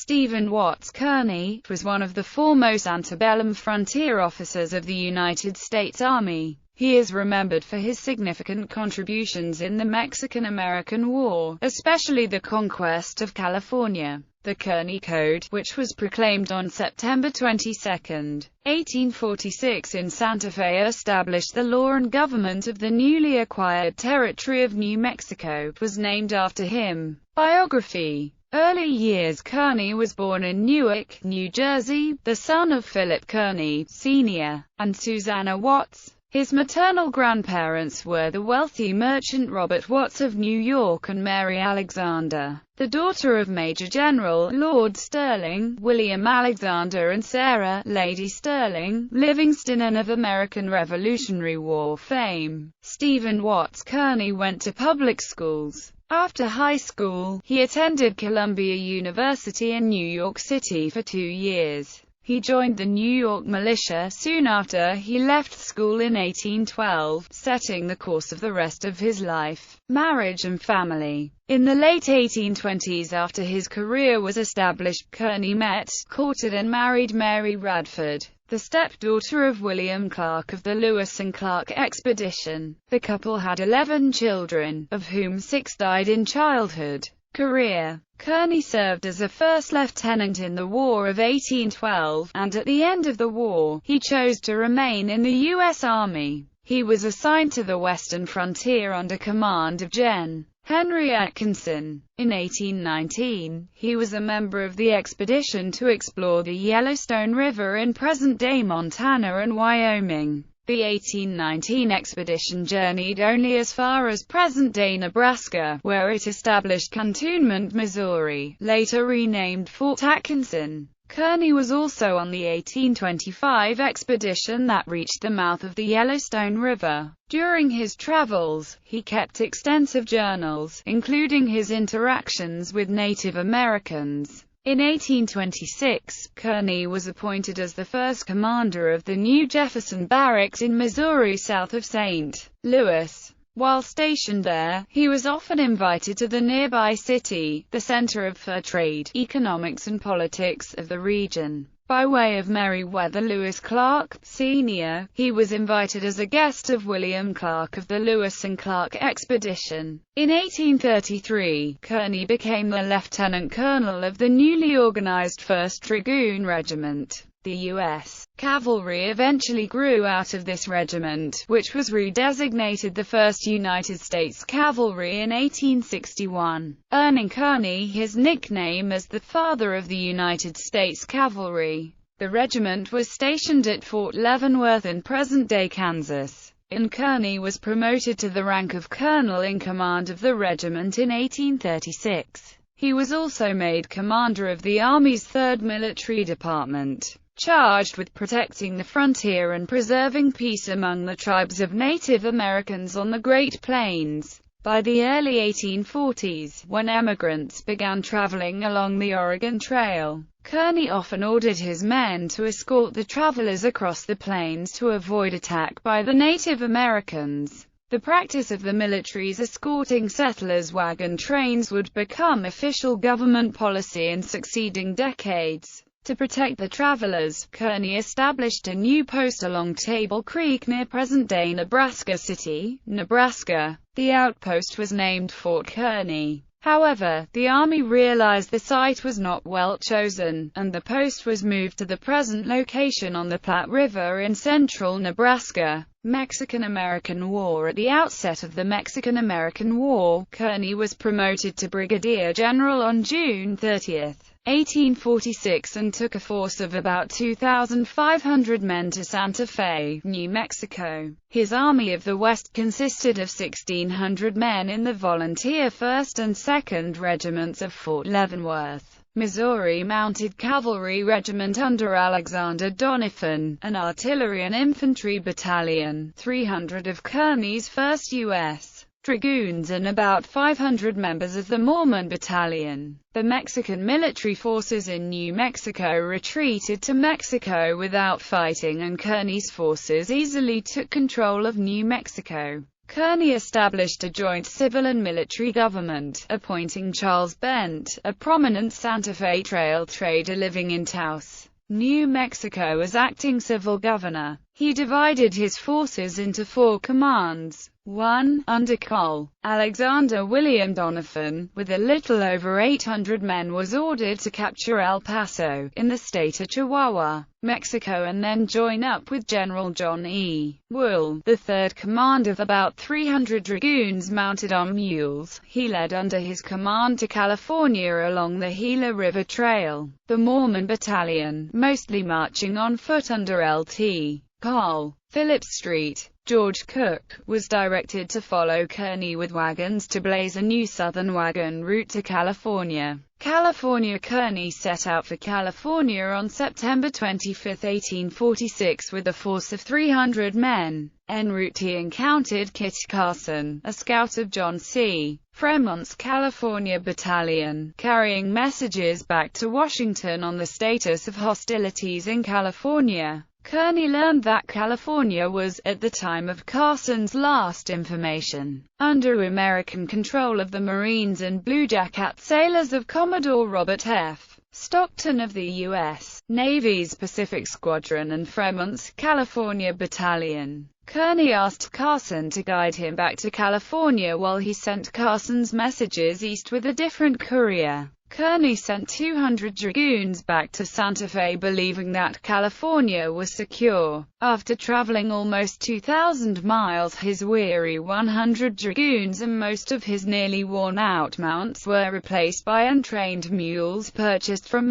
Stephen Watts Kearny was one of the foremost antebellum frontier officers of the United States Army. He is remembered for his significant contributions in the Mexican-American War, especially the conquest of California. The Kearney Code, which was proclaimed on September 22, 1846 in Santa Fe, established the law and government of the newly acquired territory of New Mexico, was named after him. Biography. Early years. Kearney was born in Newark, New Jersey, the son of Philip Kearney, Sr., and Susanna Watts. His maternal grandparents were the wealthy merchant Robert Watts of New York and Mary Alexander, the daughter of Major General Lord Sterling, William Alexander and Sarah, Lady Sterling, Livingston, and of American Revolutionary War fame. Stephen Watts Kearny went to public schools. After high school, he attended Columbia University in New York City for 2 years. He joined the New York militia soon after he left school in 1812, setting the course of the rest of his life, marriage and family. In the late 1820s, after his career was established, Kearney met, courted and married Mary Radford, the stepdaughter of William Clark of the Lewis and Clark expedition. The couple had 11 children, of whom 6 died in childhood. Career. Kearney served as a first lieutenant in the War of 1812, and at the end of the war, he chose to remain in the U.S. Army. He was assigned to the western frontier under command of Gen. Henry Atkinson. In 1819, he was a member of the expedition to explore the Yellowstone River in present-day Montana and Wyoming. The 1819 expedition journeyed only as far as present-day Nebraska, where it established Cantonment, Missouri, later renamed Fort Atkinson. Kearney was also on the 1825 expedition that reached the mouth of the Yellowstone River. During his travels, he kept extensive journals, including his interactions with Native Americans. In 1826, Kearney was appointed as the first commander of the New Jefferson Barracks in Missouri south of St. Louis. While stationed there, he was often invited to the nearby city, the center of fur trade, economics and politics of the region. By way of Meriwether Lewis Clark, Sr., he was invited as a guest of William Clark of the Lewis and Clark expedition. In 1833, Kearney became the lieutenant colonel of the newly organized 1st Dragoon Regiment. The U.S. Cavalry eventually grew out of this regiment, which was redesignated the 1st United States Cavalry in 1861, earning Kearney his nickname as the Father of the United States Cavalry. The regiment was stationed at Fort Leavenworth in present-day Kansas, and Kearney was promoted to the rank of colonel in command of the regiment in 1836. He was also made commander of the Army's 3rd Military Department, charged with protecting the frontier and preserving peace among the tribes of Native Americans on the Great Plains. By the early 1840s, when emigrants began traveling along the Oregon Trail, Kearney often ordered his men to escort the travelers across the plains to avoid attack by the Native Americans. The practice of the military's escorting settlers' wagon trains would become official government policy in succeeding decades. To protect the travelers, Kearney established a new post along Table Creek near present-day Nebraska City, Nebraska. The outpost was named Fort Kearney. However, the Army realized the site was not well chosen, and the post was moved to the present location on the Platte River in central Nebraska. Mexican-American War. At the outset of the Mexican-American War, Kearney was promoted to brigadier general on June 30, 1846, and took a force of about 2,500 men to Santa Fe, New Mexico. His Army of the West consisted of 1,600 men in the volunteer 1st and 2nd Regiments of Fort Leavenworth, Missouri Mounted Cavalry Regiment under Alexander Doniphan, an artillery and infantry battalion, 300 of Kearney's 1st U.S. Dragoons and about 500 members of the Mormon Battalion. The Mexican military forces in New Mexico retreated to Mexico without fighting, and Kearney's forces easily took control of New Mexico. Kearney established a joint civil and military government, appointing Charles Bent, a prominent Santa Fe Trail trader living in Taos, New Mexico, as acting civil governor. He divided his forces into 4 commands. 1. Under Col. Alexander William Donovan, with a little over 800 men, was ordered to capture El Paso, in the state of Chihuahua, Mexico, and then join up with General John E. Wool, the 3rd command of about 300 dragoons mounted on mules. He led under his command to California along the Gila River Trail. The Mormon Battalion, mostly marching on foot under Lt. Col. Phillips Street, George Cook, was directed to follow Kearney with wagons to blaze a new southern wagon route to California. Kearney set out for California on September 25, 1846 with a force of 300 men. En route he encountered Kit Carson, a scout of John C. Fremont's California Battalion, carrying messages back to Washington on the status of hostilities in California. Kearney learned that California was, at the time of Carson's last information, under American control of the Marines and bluejacket sailors of Commodore Robert F. Stockton of the U.S. Navy's Pacific Squadron and Fremont's California Battalion. Kearney asked Carson to guide him back to California while he sent Carson's messages east with a different courier. Kearney sent 200 dragoons back to Santa Fe believing that California was secure. After traveling almost 2,000 miles, his weary 100 dragoons and most of his nearly worn-out mounts were replaced by untrained mules purchased from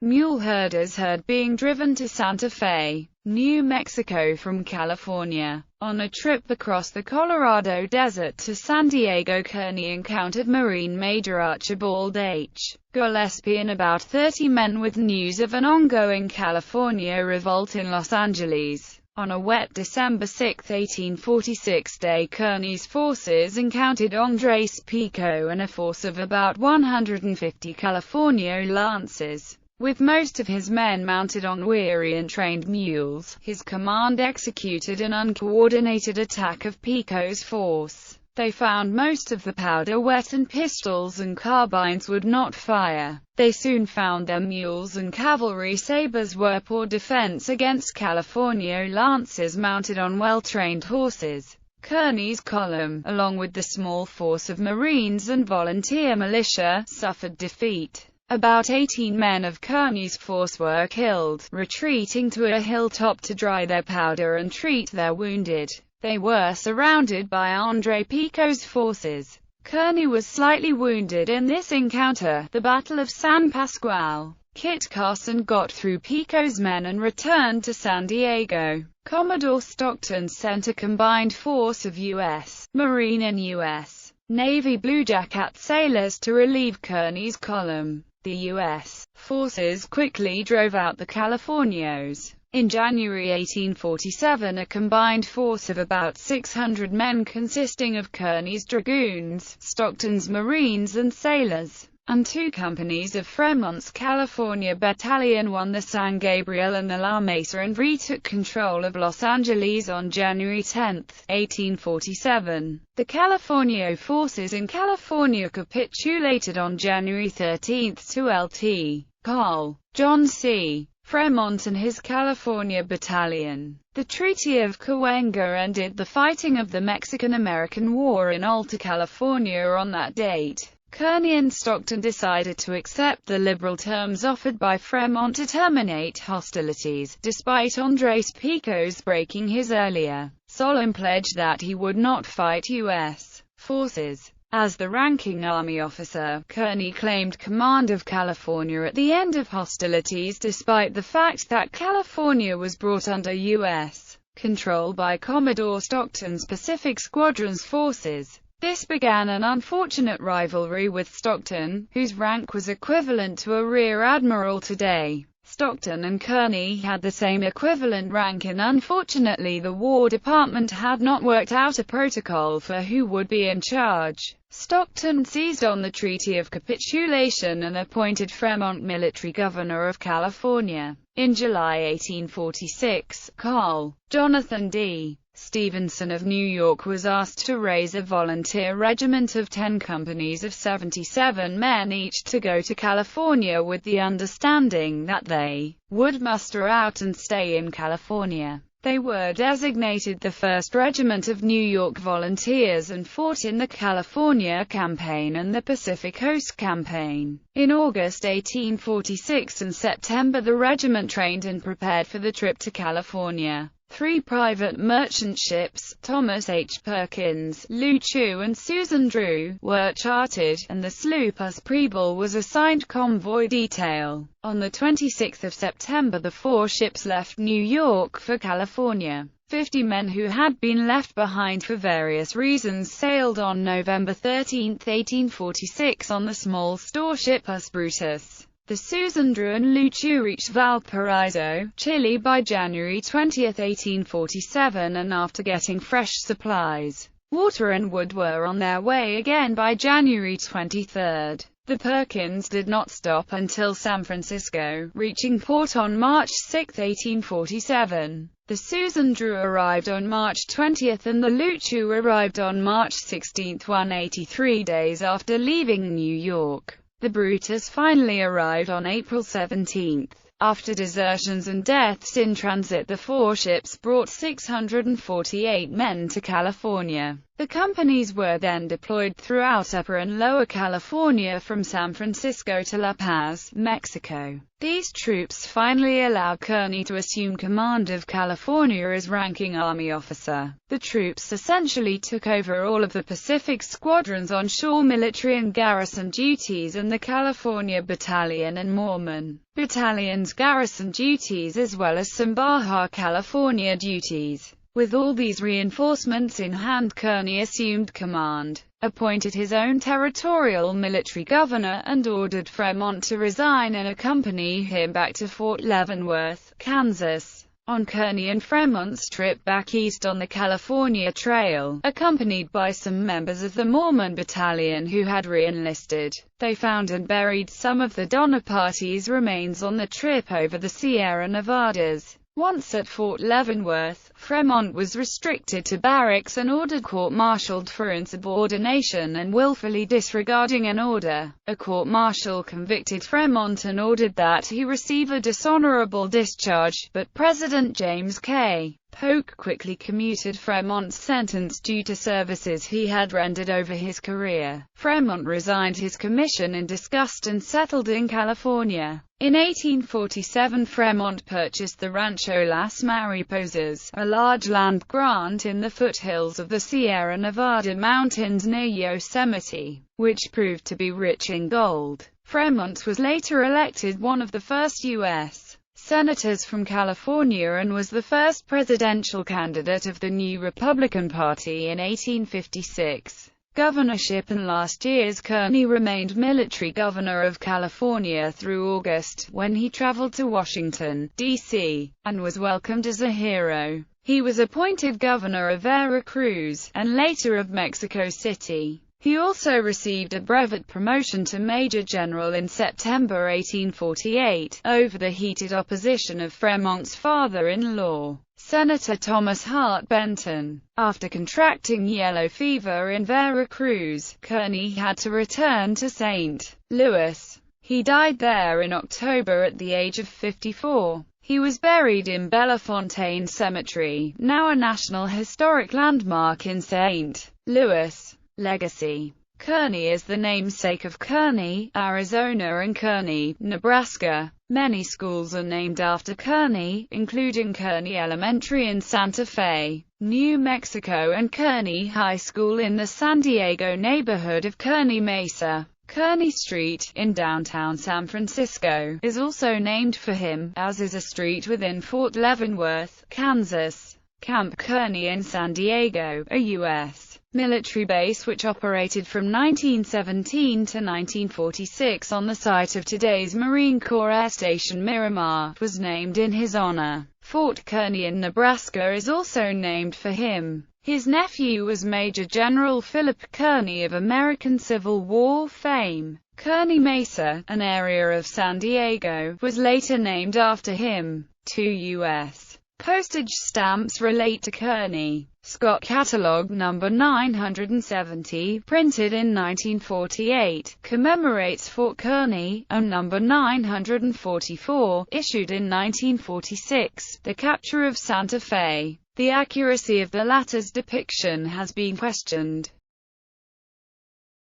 mule herders being driven to Santa Fe, New Mexico from California. On a trip across the Colorado Desert to San Diego, Kearney encountered Marine Major Archibald H. Gillespie and about 30 men with news of an ongoing California revolt in Los Angeles. On a wet December 6, 1846 day, Kearney's forces encountered Andres Pico and a force of about 150 California Lancers. With most of his men mounted on weary and trained mules, his command executed an uncoordinated attack of Pico's force. They found most of the powder wet and pistols and carbines would not fire. They soon found their mules and cavalry sabers were poor defense against California Lancers mounted on well-trained horses. Kearney's column, along with the small force of Marines and volunteer militia, suffered defeat. About 18 men of Kearney's force were killed, retreating to a hilltop to dry their powder and treat their wounded. They were surrounded by Andre Pico's forces. Kearney was slightly wounded in this encounter, the Battle of San Pascual. Kit Carson got through Pico's men and returned to San Diego. Commodore Stockton sent a combined force of U.S. Marine and U.S. Navy bluejacket sailors to relieve Kearney's column. The U.S. forces quickly drove out the Californios. In January 1847, a combined force of about 600 men consisting of Kearney's dragoons, Stockton's Marines and sailors, and 2 companies of Fremont's California Battalion won the San Gabriel and the La Mesa and retook control of Los Angeles on January 10, 1847. The California forces in California capitulated on January 13 to Lt. Col. John C. Fremont and his California Battalion. The Treaty of Cahuenga ended the fighting of the Mexican-American War in Alta California on that date. Kearney and Stockton decided to accept the liberal terms offered by Fremont to terminate hostilities, despite Andres Pico's breaking his earlier, solemn pledge that he would not fight U.S. forces. As the ranking Army officer, Kearney claimed command of California at the end of hostilities despite the fact that California was brought under U.S. control by Commodore Stockton's Pacific Squadron's forces. This began an unfortunate rivalry with Stockton, whose rank was equivalent to a rear admiral today. Stockton and Kearney had the same equivalent rank and unfortunately the War Department had not worked out a protocol for who would be in charge. Stockton seized on the Treaty of Capitulation and appointed Fremont military governor of California. In July 1846, Col. Jonathan D. Stevenson of New York was asked to raise a volunteer regiment of 10 companies of 77 men each to go to California with the understanding that they would muster out and stay in California. They were designated the 1st Regiment of New York Volunteers and fought in the California Campaign and the Pacific Coast Campaign. In August 1846 and September the regiment trained and prepared for the trip to California. 3 private merchant ships, Thomas H. Perkins, Lou Chu and Susan Drew, were chartered, and the sloop Preble was assigned convoy detail. On the 26th of September the 4 ships left New York for California. 50 men who had been left behind for various reasons sailed on November 13, 1846 on the small storeship Brutus. The Susan Drew and Lou Chu reached Valparaiso, Chile by January 20, 1847, and after getting fresh supplies, water and wood were on their way again by January 23. The Perkins did not stop until San Francisco, reaching port on March 6, 1847. The Susan Drew arrived on March 20 and the Lou Chu arrived on March 16, 183 days after leaving New York. The Brutus finally arrived on April 17. After desertions and deaths in transit, the 4 ships brought 648 men to California. The companies were then deployed throughout Upper and Lower California from San Francisco to La Paz, Mexico. These troops finally allowed Kearney to assume command of California as ranking Army officer. The troops essentially took over all of the Pacific Squadron's onshore military and garrison duties and the California Battalion and Mormon Battalion's garrison duties as well as some Baja California duties. With all these reinforcements in hand, Kearney assumed command, appointed his own territorial military governor, and ordered Fremont to resign and accompany him back to Fort Leavenworth, Kansas. On Kearney and Fremont's trip back east on the California Trail, accompanied by some members of the Mormon Battalion who had re-enlisted, they found and buried some of the Donner Party's remains on the trip over the Sierra Nevadas. Once at Fort Leavenworth, Fremont was restricted to barracks and ordered court-martialed for insubordination and willfully disregarding an order. A court-martial convicted Fremont and ordered that he receive a dishonorable discharge, but President James K. Polk quickly commuted Fremont's sentence due to services he had rendered over his career. Fremont resigned his commission in disgust and settled in California. In 1847 Fremont purchased the Rancho Las Mariposas, a large land grant in the foothills of the Sierra Nevada mountains near Yosemite, which proved to be rich in gold. Fremont was later elected one of the first U.S. senators from California and was the first presidential candidate of the new Republican Party in 1856. Governorship and last year's Kearney remained military governor of California through August, when he traveled to Washington, D.C., and was welcomed as a hero. He was appointed governor of Veracruz, and later of Mexico City. He also received a brevet promotion to Major General in September 1848, over the heated opposition of Fremont's father-in-law, Senator Thomas Hart Benton. After contracting yellow fever in Veracruz, Kearney had to return to St. Louis. He died there in October at the age of 54. He was buried in Bellefontaine Cemetery, now a National Historic Landmark in St. Louis. Legacy. Kearney is the namesake of Kearney, Arizona and Kearney, Nebraska. Many schools are named after Kearney, including Kearney Elementary in Santa Fe, New Mexico and Kearney High School in the San Diego neighborhood of Kearney Mesa. Kearney Street, in downtown San Francisco, is also named for him, as is a street within Fort Leavenworth, Kansas. Camp Kearney in San Diego, a U.S. military base which operated from 1917 to 1946 on the site of today's Marine Corps Air Station Miramar, was named in his honor. Fort Kearney in Nebraska is also named for him. His nephew was Major General Philip Kearney of American Civil War fame. Kearney Mesa, an area of San Diego, was later named after him. 2 U.S. Postage stamps relate to Kearney. Scott Catalogue No. 970, printed in 1948, commemorates Fort Kearney, and No. 944, issued in 1946, the capture of Santa Fe. The accuracy of the latter's depiction has been questioned.